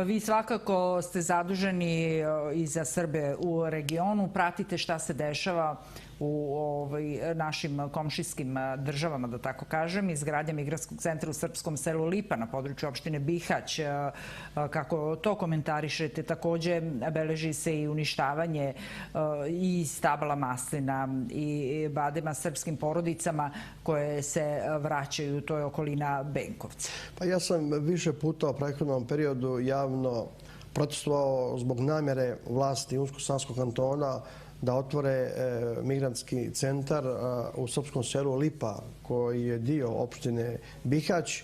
Vi svakako ste zaduženi i za Srbe u regionu. Pratite šta se dešava u našim komšijskim državama, da tako kažem. Izgradnja migrantskog centra u srpskom selu Lipa na području opštine Bihać. Kako to komentarišete? Takođe beleži se i uništavanje i stabala maslina i badema srpskim porodicama koje se vraćaju. To je okolina Benkovca. Pa ja sam više puta u prethodnom periodu javno protestovao zbog namjere vlasti Unsko-Sanskog kantona da otvore migrantski centar u srpskom selu Lipa, koji je dio opštine Bihać.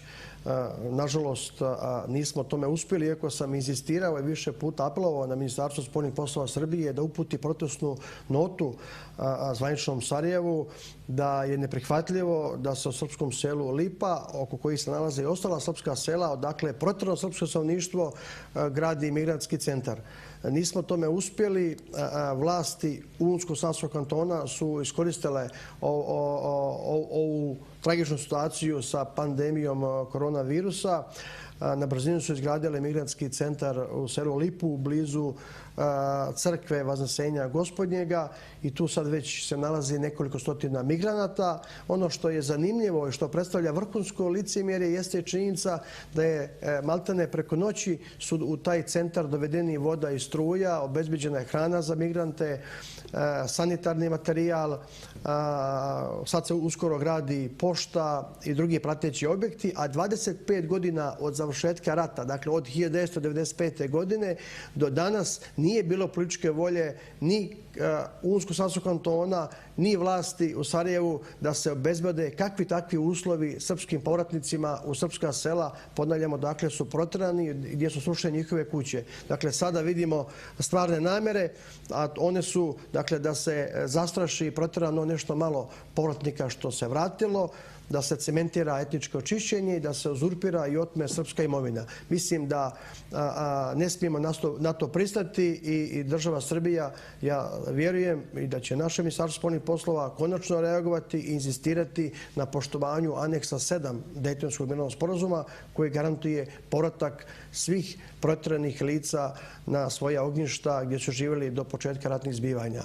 Nažalost, nismo tome uspjeli, iako sam insistirao i više puta apelovao na Ministarstvo spoljnih poslova Srbije da uputi protestnu notu zvaničnom Sarajevu, da je neprihvatljivo da se u srpskom selu Lipa, oko kojih se nalaze i ostala srpska sela, odakle proterano srpsko stanovništvo, gradi migrantski centar. Nismo tome uspjeli. Vlasti Unsko-Sanskog kantona su iskoristile ovu tragičnu situaciju sa pandemijom koronavirusa. Na brzinu su izgradile migrantski centar u selu Lipu, blizu crkve Vaznesenja Gospodnjega, i tu sad već se nalazi nekoliko stotina migranata. Ono što je zanimljivo i što predstavlja vrhunsko licemjerje jeste činjenica da je maltene preko noći su u taj centar dovedeni voda i struja, obezbeđena je hrana za migrante, sanitarni materijal, sad se uskoro gradi pošta i drugi prateći objekti, a 25 godina od završetka rata, dakle od 1995. godine do danas, nije bilo političke volje ni Unsko-Sanskog kantona, ni vlasti u Sarajevu da se obezbede kakvi takvi uslovi srpskim povratnicima u srpska sela, ponavljamo, dakle su proterani, gdje su srušene njihove kuće. Dakle, sada vidimo stvarne namjere, a one su, dakle, da se zastraši i proterano nešto malo povratnika što se vratilo, da se cementira etničko očišćenje i da se uzurpira i otme srpska imovina. Mislim da ne smijemo na to pristati i država Srbija, ja vjerujem i da će naše Ministarstvo spoljnih poslova konačno reagovati i insistirati na poštovanju aneksa 7 Dejtonskog mirovnog sporazuma, koji garantuje povratak svih proteranih lica na svoja ognjišta gdje su živjeli do početka ratnih zbivanja.